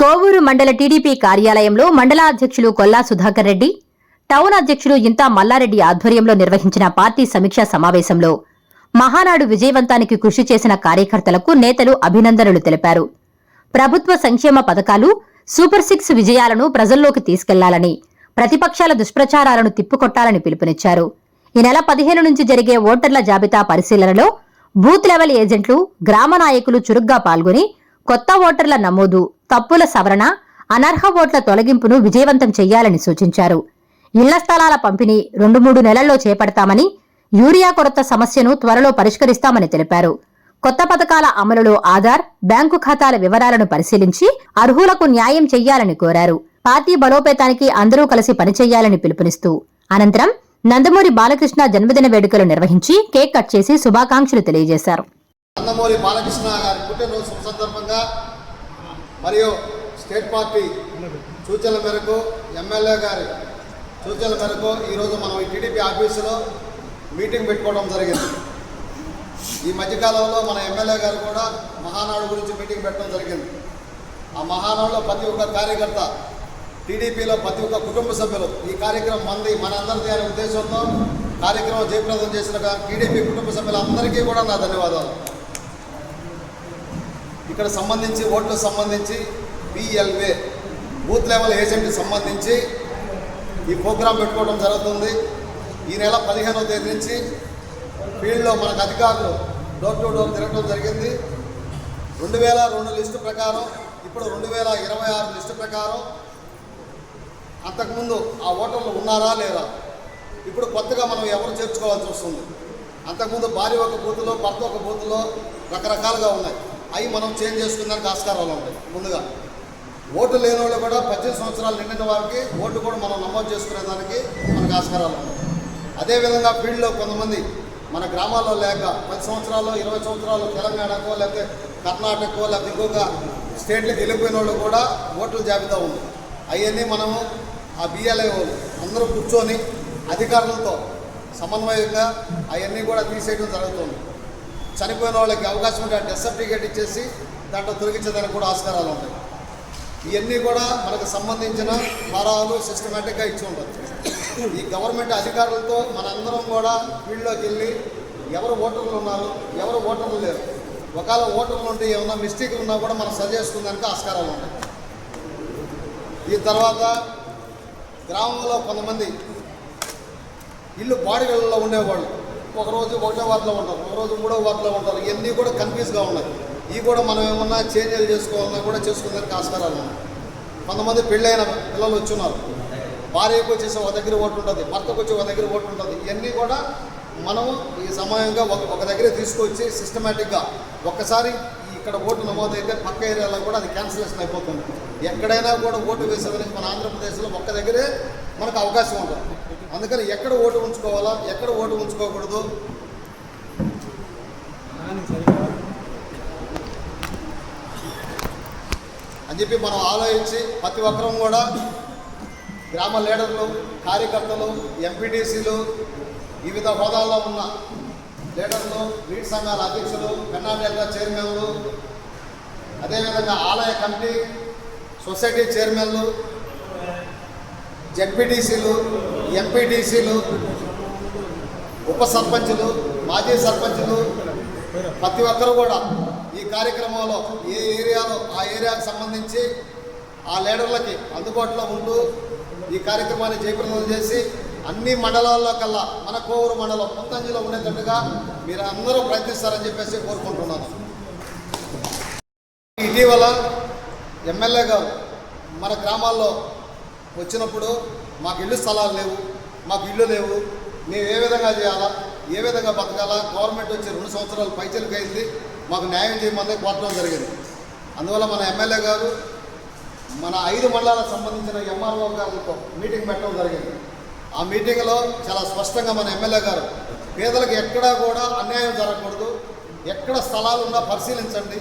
కోవూరు మండల టీడీపీ కార్యాలయంలో మండల అధ్యక్షులు కొల్లా సుధాకర్ రెడ్డి, టౌన్ అధ్యక్షులు ఇంతా మల్లారెడ్డి ఆధ్వర్యంలో నిర్వహించిన పార్టీ సమీక్షా సమావేశంలో మహానాడు విజయవంతానికి కృషి చేసిన కార్యకర్తలకు నేతలు అభినందనలు తెలిపారు. ప్రభుత్వ సంక్షేమ పథకాలు, సూపర్ సిక్స్ విజయాలను ప్రజల్లోకి తీసుకెళ్లాలని, ప్రతిపక్షాల దుష్ప్రచారాలను తిప్పికొట్టాలని పిలుపునిచ్చారు. ఈ నెల 15 నుంచి జరిగే ఓటర్ల జాబితా పరిశీలనలో బూత్ లెవెల్ ఏజెంట్లు, గ్రామ నాయకులు చురుగ్గా పాల్గొని కొత్త ఓటర్ల నమోదు, తప్పుల సవరణ, అనర్హ ఓట్ల తొలగింపును విజయవంతం చేయాలని సూచించారు. ఇళ్ల స్థలాల పంపిణీ 2-3 నెలల్లో చేపడతామని, యూరియా కొరత సమస్యను త్వరలో పరిష్కరిస్తామని తెలిపారు. కొత్త పథకాల అమలులో ఆధార్, బ్యాంకు ఖాతాల వివరాలను పరిశీలించి అర్హులకు న్యాయం చెయ్యాలని కోరారు. పార్టీ బలోపేతానికి అందరూ కలిసి పనిచేయాలని పిలుపునిస్తూ అనంతరం నందమూరి బాలకృష్ణ జన్మదిన వేడుకలు నిర్వహించి కేక్ కట్ చేసి శుభాకాంక్షలు తెలియజేశారు. నందమూరి బాలకృష్ణ గారి పుట్టినరోజు సందర్భంగా మరియు స్టేట్ పార్టీ సూచనల మేరకు, ఎమ్మెల్యే గారి సూచనల మేరకు ఈరోజు మనం ఈ టీడీపీ ఆఫీసులో మీటింగ్ పెట్టుకోవడం జరిగింది. ఈ మధ్యకాలంలో మన ఎమ్మెల్యే గారు కూడా మహానాడు గురించి మీటింగ్ పెట్టడం జరిగింది. ఆ మహానాడులో ప్రతి ఒక్క కార్యకర్త, టీడీపీలో ప్రతి ఒక్క కుటుంబ సభ్యులు ఈ కార్యక్రమం మనందరిది అనే ఉద్దేశంతో కార్యక్రమం జయప్రదం చేసిన టీడీపీ కుటుంబ సభ్యులందరికీ కూడా నా ధన్యవాదాలు. ఇక్కడ సంబంధించి ఓట్లకు సంబంధించి BLA బూత్ లెవెల్ ఏజెంట్కి సంబంధించి ఈ ప్రోగ్రాం పెట్టుకోవడం జరుగుతుంది. ఈ నెల 15వ తేదీ నుంచి ఫీల్డ్లో మనకు అధికారులు డోర్ టు డోర్ తిరగడం జరిగింది. 2002 లిస్టు ప్రకారం ఇప్పుడు 2026 లిస్టు ప్రకారం అంతకుముందు ఆ ఓటర్లు ఉన్నారా లేరా, ఇప్పుడు కొత్తగా మనం ఎవరు చేర్చుకోవాల్సి వస్తుంది. అంతకుముందు భార్య ఒక బూత్లో, భర్త ఒక బూత్లో రకరకాలుగా ఉన్నాయి. అవి మనం చేంజ్ చేసుకున్నానికి ఆస్కారాలు ఉంటాయి. ముందుగా ఓటు లేని వాళ్ళు కూడా 18 సంవత్సరాలు నిండిన వారికి ఓటు కూడా మనం నమోదు చేసుకునేదానికి మనకు ఆస్కారాలు ఉంటాయి. అదేవిధంగా ఫీల్డ్లో కొంతమంది మన గ్రామాల్లో లేక 10 సంవత్సరాలు 20 సంవత్సరాలు తెలంగాణకో లేకపోతే కర్ణాటకకో లేకపోతే ఇంకొక స్టేట్లకు వెళ్ళిపోయిన వాళ్ళు కూడా ఓట్ల జాబితా ఉంది. అవన్నీ మనము ఆ BLA అందరూ కూర్చొని అధికారులతో సమన్వయంగా అవన్నీ కూడా తీసేయడం జరుగుతుంది. చనిపోయిన వాళ్ళకి అవకాశం ఉంటే డెత్ సర్టిఫికేట్ ఇచ్చేసి దాంట్లో తొలగించేదానికి కూడా ఆస్కారాలు ఉంటాయి. ఇవన్నీ కూడా మనకు సంబంధించిన ఫారాలు సిస్టమేటిక్గా ఇచ్చి ఉంటుంది. ఈ గవర్నమెంట్ అధికారులతో మనందరం కూడా ఫీల్డ్లోకి వెళ్ళి ఎవరు ఓటర్లు ఉన్నారు, ఎవరు ఓటర్లు లేరు, ఒకవేళ ఓటర్లు ఉంటే ఏమన్నా మిస్టేక్లు ఉన్నా కూడా మనం సరి చేసుకునేదానికి ఆస్కారాలు ఉంటాయి. ఈ తర్వాత గ్రామంలో కొంతమంది ఇల్లు బాడిగల్లో ఉండేవాళ్ళు ఒకరోజు 1వ వార్డులో ఉంటారు, ఒకరోజు 3వ వార్డులో ఉంటారు. ఇవన్నీ కూడా కన్ఫ్యూజ్గా ఉన్నాయి. ఇవి కూడా మనం ఏమన్నా చేంజ్లు చేసుకోవాలన్నా కూడా చేసుకునేందుకు ఆస్కారాలు ఉన్నాయి. కొంతమంది పెళ్ళైన పిల్లలు వచ్చున్నారు, భార్యకు వచ్చేసి ఒక దగ్గర ఓటు ఉంటుంది, భర్తకు వచ్చి ఒక దగ్గర ఓటు ఉంటుంది. ఇవన్నీ కూడా మనము ఈ సమయంగా ఒక దగ్గర తీసుకొచ్చి సిస్టమేటిక్గా ఒక్కసారి ఇక్కడ ఓటు నమోదైతే పక్క ఏరియాలో కూడా అది క్యాన్సిలేషన్ అయిపోతుంది. ఎక్కడైనా కూడా ఓటు వేసేదానికి మన ఆంధ్రప్రదేశ్లో ఒక్క దగ్గరే మనకు అవకాశం ఉంటుంది. అందుకని ఎక్కడ ఓటు ఉంచుకోవాలా, ఎక్కడ ఓటు ఉంచుకోకూడదు అని చెప్పి మనం ఆలోచించి ప్రతి ఒక్కరం కూడా గ్రామ లీడర్లు, కార్యకర్తలు, ఎంపీటీసీలు, వివిధ హోదాల్లో ఉన్న లీడర్లు, లీడ్ సంఘాల అధ్యక్షులు, కర్ణాటక చైర్మన్లు, అదేవిధంగా ఆలయ కమిటీ, సొసైటీ చైర్మన్లు, జెడ్పీటీసీలు, ఎంపీటీసీలు, ఉప సర్పంచులు, మాజీ సర్పంచులు, ప్రతి ఒక్కరు కూడా ఈ కార్యక్రమంలో ఏ ఏరియాలో ఆ ఏరియాకు సంబంధించి ఆ లీడర్లకి అందుబాటులో ఉంటూ ఈ కార్యక్రమాన్ని జయప్రదం చేసి అన్ని మండలాల్లో కల్లా మన కోవూరు మండలం ముందంజలో ఉండేటట్టుగా మీరు అందరూ ప్రయత్నిస్తారని చెప్పేసి కోరుకుంటున్నాను. ఇటీవల ఎమ్మెల్యే గారు మన గ్రామాల్లో వచ్చినప్పుడు మాకు ఇల్లు స్థలాలు లేవు, మాకు ఇల్లు లేవు, మేము ఏ విధంగా చేయాలా, ఏ విధంగా బతకాలా, గవర్నమెంట్ వచ్చి 2 సంవత్సరాలు పైచలకు అయింది, మాకు న్యాయం చేయమని కోరడం జరిగింది. అందువల్ల మన ఎమ్మెల్యే గారు మన 5 మండలాలకు సంబంధించిన MRO గారితో మీటింగ్ పెట్టడం జరిగింది. ఆ మీటింగ్లో చాలా స్పష్టంగా మన ఎమ్మెల్యే గారు పేదలకు ఎక్కడా కూడా అన్యాయం జరగకూడదు, ఎక్కడ స్థలాలు ఉన్నా పరిశీలించండి,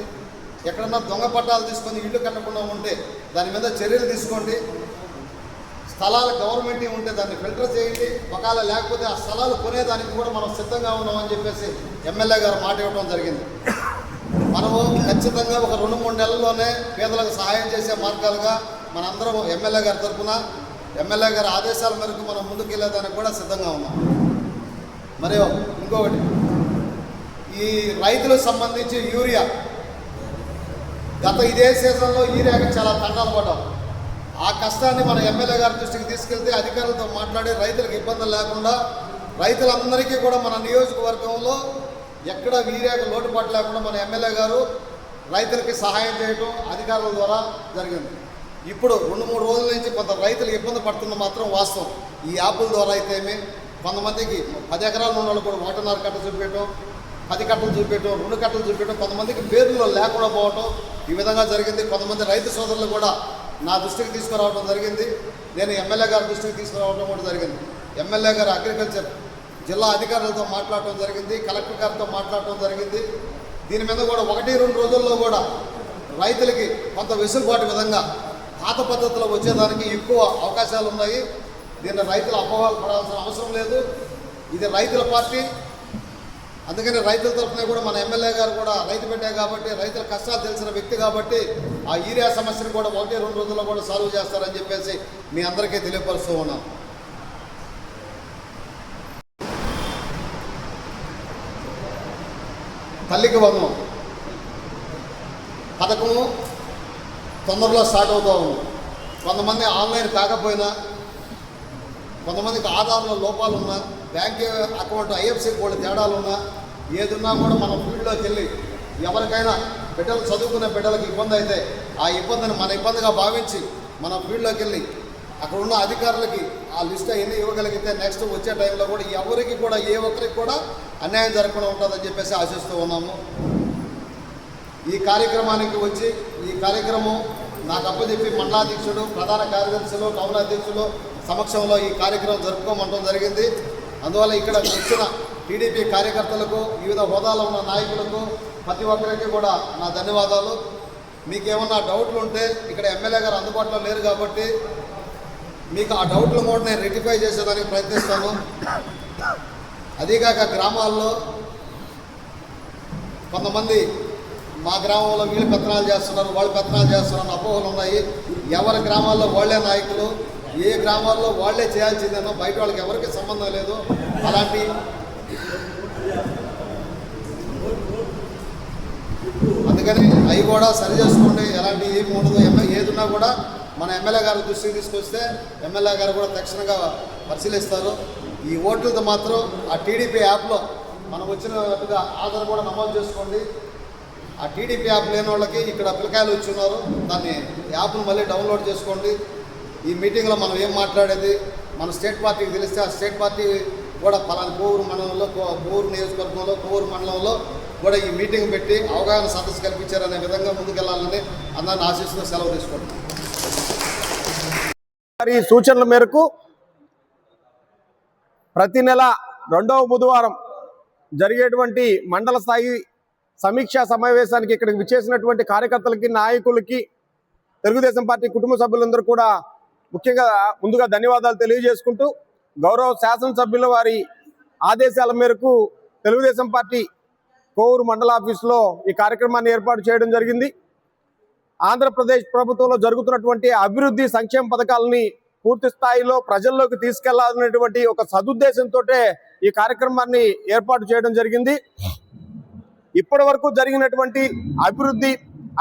ఎక్కడన్నా దొంగ పట్టాలు తీసుకొని ఇల్లు కట్టకుండా ఉంటే దాని మీద చర్యలు తీసుకోండి, స్థలాలు గవర్నమెంట్ ఉంటే దాన్ని ఫిల్టర్ చేయండి, ఒకవేళ లేకపోతే ఆ స్థలాలు కొనేదానికి కూడా మనం సిద్ధంగా ఉన్నామని చెప్పేసి ఎమ్మెల్యే గారు మాట ఇవ్వడం జరిగింది. మనము ఖచ్చితంగా ఒక 2-3 నెలల్లోనే పేదలకు సహాయం చేసే మార్గాలుగా మనందరం ఎమ్మెల్యే గారి తరఫున ఎమ్మెల్యే గారి ఆదేశాల మేరకు మనం ముందుకెళ్ళేదానికి కూడా సిద్ధంగా ఉన్నాం. మరియు ఇంకొకటి, ఈ రైతులకు సంబంధించి యూరియా గత ఇదే సీజన్లో యూరియాకి చాలా తండాలు పడ్డాం. ఆ కష్టాన్ని మన ఎమ్మెల్యే గారి దృష్టికి తీసుకెళ్తే అధికారులతో మాట్లాడి రైతులకు ఇబ్బందులు లేకుండా రైతులందరికీ కూడా మన నియోజకవర్గంలో ఎక్కడ యూరియాకు లోటుపాటు లేకుండా మన ఎమ్మెల్యే గారు రైతులకి సహాయం చేయడం అధికారుల ద్వారా జరిగింది. ఇప్పుడు 2-3 రోజుల నుంచి కొంత రైతులు ఇబ్బంది పడుతున్న మాత్రం వాస్తవం. ఈ యాప్ల ద్వారా అయితేమి కొంతమందికి 10 ఎకరాలు ఉన్న వాళ్ళు కూడా 1.5 కట్ట చూపించడం, 10 కట్టలు చూపించడం, 2 కట్టలు చూపించడం, కొంతమందికి పేర్లు లేకుండా పోవటం ఈ విధంగా జరిగింది. కొంతమంది రైతు సోదరులు కూడా నా దృష్టికి తీసుకురావడం జరిగింది. నేను ఎమ్మెల్యే గారి దృష్టికి తీసుకురావడం కూడా జరిగింది. ఎమ్మెల్యే గారు అగ్రికల్చర్ జిల్లా అధికారులతో మాట్లాడటం జరిగింది, కలెక్టర్ గారితో మాట్లాడటం జరిగింది. దీని మీద కూడా 1-2 రోజుల్లో కూడా రైతులకి కొంత వెసులుబాటు విధంగా పాత పద్ధతిలో వచ్చేదానికి ఎక్కువ అవకాశాలు ఉన్నాయి. దీన్ని రైతులు అపోహలు పడాల్సిన అవసరం లేదు. ఇది రైతుల పార్టీ, అందుకని రైతుల తరఫున కూడా మన ఎమ్మెల్యే గారు కూడా రైతు బిడ్డే కాబట్టి, రైతుల కష్టాలు తెలిసిన వ్యక్తి కాబట్టి ఆ యూరియా సమస్యను కూడా 1-2 రోజుల్లో కూడా సాల్వ్ చేస్తారని చెప్పేసి మీ అందరికీ తెలియపరుస్తూ ఉన్నాను. తల్లికి వందనం పథకము తొందరలో స్టార్ట్ అవుతూ ఉంది. కొంతమంది ఆన్లైన్ కాకపోయినా, కొంతమందికి ఆధార్లో లోపాలు ఉన్నా, బ్యాంక్ అకౌంట్ ఐఎఫ్సి కోడ్ తేడాలు ఉన్నా, ఏదున్నా కూడా మనం ఫీల్డ్లోకి వెళ్ళి ఎవరికైనా బిడ్డలు చదువుకునే బిడ్డలకు ఇబ్బంది అయితే ఆ ఇబ్బందిని మన ఇబ్బందిగా భావించి మనం ఫీల్డ్లోకి వెళ్ళి అక్కడ ఉన్న అధికారులకి ఆ లిస్ట్ ఎన్ని ఇవ్వగలిగితే నెక్స్ట్ వచ్చే టైంలో కూడా ఎవరికి కూడా ఏ ఒక్కరికి కూడా అన్యాయం జరగకుండా ఉంటుందని చెప్పేసి ఆశిస్తూ ఉన్నాము. ఈ కార్యక్రమానికి వచ్చి ఈ కార్యక్రమం నాకు అప్పచెప్పి మండలాధ్యక్షుడు, ప్రధాన కార్యదర్శులు, టౌన్ అధ్యక్షులు సమక్షంలో ఈ కార్యక్రమం జరుపుకోమంటం జరిగింది. అందువల్ల ఇక్కడ వచ్చిన టీడీపీ కార్యకర్తలకు, వివిధ హోదాలో ఉన్న నాయకులకు, ప్రతి ఒక్కరికి కూడా నా ధన్యవాదాలు. మీకు ఏమన్నా డౌట్లు ఉంటే ఇక్కడ ఎమ్మెల్యే గారు అందుబాటులో లేరు కాబట్టి మీకు ఆ డౌట్లు కూడా నేను రెక్టిఫై చేసేదానికి ప్రయత్నిస్తాను. అదీగాక గ్రామాల్లో కొంతమంది మా గ్రామంలో వీళ్ళు పెత్తనాలు చేస్తున్నారు, వాళ్ళు పెత్తనాలు చేస్తున్నారు అపోహలు ఉన్నాయి. ఎవరి గ్రామాల్లో వాళ్ళే నాయకులు, ఏ గ్రామాల్లో వాళ్ళే చేయాల్సిందేనో బయట వాళ్ళకి ఎవరికి సంబంధం లేదు. అలాంటి అందుకని అవి కూడా సరి చేసుకోండి. ఎలాంటి ఏమి ఉండదు. ఏదున్నా కూడా మన ఎమ్మెల్యే గారి దృష్టికి తీసుకొస్తే ఎమ్మెల్యే గారు కూడా తక్షణంగా పరిశీలిస్తారు. ఈ ఓట్లతో మాత్రం ఆ టీడీపీ యాప్లో మనం వచ్చినట్టుగా ఆధార్ కూడా నమోదు చేసుకోండి. ఆ టీడీపీ యాప్ లేని వాళ్ళకి ఇక్కడ పిల్లకాయలు వచ్చి ఉన్నారు, దాన్ని యాప్ను మళ్ళీ డౌన్లోడ్ చేసుకోండి. ఈ మీటింగ్లో మనం ఏం మాట్లాడేది మన స్టేట్ పార్టీకి తెలిస్తే ఆ స్టేట్ పార్టీ కూడా పలానా కోవూరు మండలంలో, కోవూరు నియోజకవర్గంలో, కోవూరు మండలంలో కూడా ఈ మీటింగ్ పెట్టి అవగాహన సదస్సు కల్పించారనే విధంగా ముందుకెళ్లాలని అందరిని ఆశిస్తూ సెలవు తీసుకుంటాం. ఈ సూచనల మేరకు ప్రతి నెల 2వ బుధవారం జరిగేటువంటి మండల స్థాయి సమీక్షా సమావేశానికి ఇక్కడికి విచ్చేసినటువంటి కార్యకర్తలకి, నాయకులకి, తెలుగుదేశం పార్టీ కుటుంబ సభ్యులందరూ కూడా ముఖ్యంగా ముందుగా ధన్యవాదాలు తెలియజేసుకుంటూ, గౌరవ శాసనసభ్యుల వారి ఆదేశాల మేరకు తెలుగుదేశం పార్టీ కోవూరు మండల ఆఫీసులో ఈ కార్యక్రమాన్ని ఏర్పాటు చేయడం జరిగింది. ఆంధ్రప్రదేశ్ ప్రభుత్వంలో జరుగుతున్నటువంటి అభివృద్ధి సంక్షేమ పథకాలని పూర్తి స్థాయిలో ప్రజల్లోకి తీసుకెళ్లాలనేటువంటి ఒక సదుద్దేశంతో ఈ కార్యక్రమాన్ని ఏర్పాటు చేయడం జరిగింది. ఇప్పటి వరకు జరిగినటువంటి అభివృద్ధి,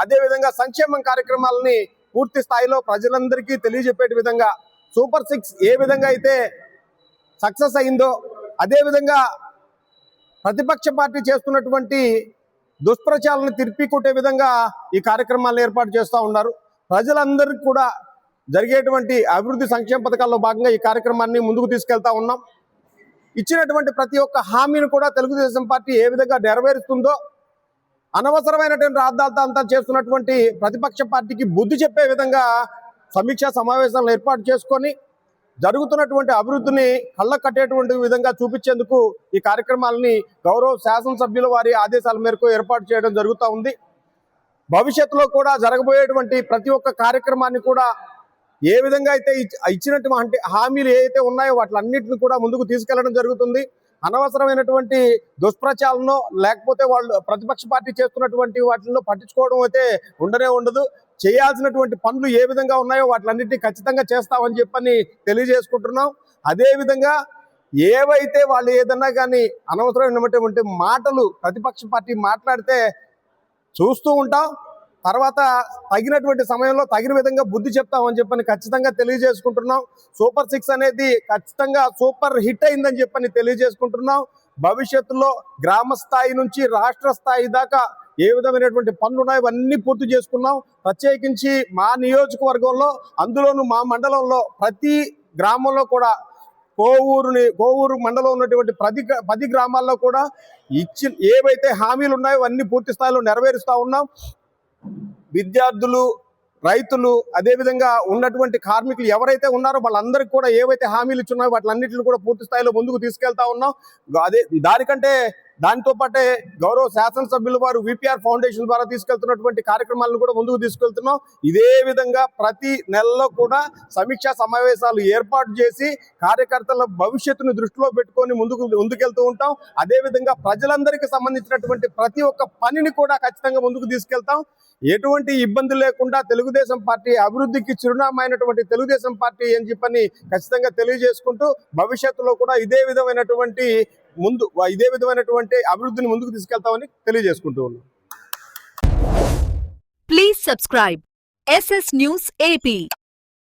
అదేవిధంగా సంక్షేమ కార్యక్రమాలని పూర్తి స్థాయిలో ప్రజలందరికీ తెలియజెప్పే విధంగా సూపర్ 6 ఏ విధంగా అయితే సక్సెస్ అయిందో, అదేవిధంగా ప్రతిపక్ష పార్టీ చేస్తున్నటువంటి దుష్ప్రచారాలను తిప్పికొట్టే విధంగా ఈ కార్యక్రమాలను ఏర్పాటు చేస్తూ ఉన్నారు. ప్రజలందరికీ కూడా జరిగేటువంటి అభివృద్ధి సంక్షేమ పథకాల్లో భాగంగా ఈ కార్యక్రమాన్ని ముందుకు తీసుకెళ్తా ఉన్నాం. ఇచ్చినటువంటి ప్రతి ఒక్క హామీని కూడా తెలుగుదేశం పార్టీ ఏ విధంగా నెరవేరుస్తుందో, అనవసరమైనటువంటి రాద్ధాంతం చేస్తున్నటువంటి ప్రతిపక్ష పార్టీకి బుద్ధి చెప్పే విధంగా సమీక్షా సమావేశాలను ఏర్పాటు చేసుకొని జరుగుతున్నటువంటి అభివృద్ధిని కళ్ళ కట్టేటువంటి విధంగా చూపించేందుకు ఈ కార్యక్రమాలని గౌరవ శాసనసభ్యుల వారి ఆదేశాల మేరకు ఏర్పాటు చేయడం జరుగుతూ ఉంది. భవిష్యత్తులో కూడా జరగబోయేటువంటి ప్రతి ఒక్క కార్యక్రమాన్ని కూడా ఏ విధంగా అయితే ఇచ్చినటువంటి హామీలు ఏవైతే ఉన్నాయో వాటిలన్నింటిని కూడా ముందుకు తీసుకెళ్లడం జరుగుతుంది. అనవసరమైనటువంటి దుష్ప్రచారంలో లేకపోతే వాళ్ళు ప్రతిపక్ష పార్టీ చేస్తున్నటువంటి వాటిల్లో పట్టించుకోవడం అయితే ఉండదు. చేయాల్సినటువంటి పనులు ఏ విధంగా ఉన్నాయో వాటిలన్నింటినీ ఖచ్చితంగా చేస్తామని చెప్పని తెలియజేసుకుంటున్నాం. అదేవిధంగా ఏవైతే వాళ్ళు ఏదన్నా కానీ అనవసరమైనటువంటి మాటలు ప్రతిపక్ష పార్టీ మాట్లాడితే చూస్తూ ఉంటాం. తర్వాత తగినటువంటి సమయంలో తగిన విధంగా బుద్ధి చెప్తామని చెప్పని ఖచ్చితంగా తెలియజేసుకుంటున్నాం. సూపర్ 6 అనేది ఖచ్చితంగా సూపర్ హిట్ అయిందని చెప్పని తెలియజేసుకుంటున్నాం. భవిష్యత్తులో గ్రామ స్థాయి నుంచి రాష్ట్ర స్థాయి దాకా ఏ విధమైనటువంటి పనులు ఉన్నాయో అవన్నీ పూర్తి చేసుకున్నాం. ప్రత్యేకించి మా నియోజకవర్గంలో, అందులోనూ మా మండలంలో ప్రతి గ్రామంలో కూడా కోవూరు మండలం ఉన్నటువంటి 10 గ్రామాల్లో కూడా ఏవైతే హామీలు ఉన్నాయో అన్ని పూర్తి స్థాయిలో నెరవేరుస్తూ ఉన్నాం. విద్యార్థులు, రైతులు, అదేవిధంగా ఉన్నటువంటి కార్మికులు ఎవరైతే ఉన్నారో వాళ్ళందరికీ కూడా ఏవైతే హామీలు ఇచ్చున్నాయో వాటిలన్నింటినీ కూడా పూర్తి స్థాయిలో ముందుకు తీసుకెళ్తా ఉన్నాం. దానితో పాటే గౌరవ శాసనసభ్యుల వారు VPR ఫౌండేషన్ ద్వారా తీసుకెళ్తున్నటువంటి కార్యక్రమాలను కూడా ముందుకు తీసుకెళ్తున్నాం. ఇదే విధంగా ప్రతి నెలలో కూడా సమీక్షా సమావేశాలు ఏర్పాటు చేసి కార్యకర్తల భవిష్యత్తును దృష్టిలో పెట్టుకొని ముందుకెళ్తూ ఉంటాం. అదేవిధంగా ప్రజలందరికీ సంబంధించినటువంటి ప్రతి ఒక్క పనిని కూడా ఖచ్చితంగా ముందుకు తీసుకెళ్తాం. ఎటువంటి ఇబ్బంది లేకుండా తెలుగుదేశం పార్టీ అభివృద్ధికి చిరునామా అయినటువంటి తెలుగుదేశం పార్టీ అని చెప్పని ఖచ్చితంగా తెలియజేసుకుంటూ భవిష్యత్తులో కూడా ఇదే విధమైనటువంటి అభివృద్ధిని ముందుకు తీసుకెళ్తామని తెలియజేసుకుంటూ ఉన్నాం. Please subscribe SS News AP.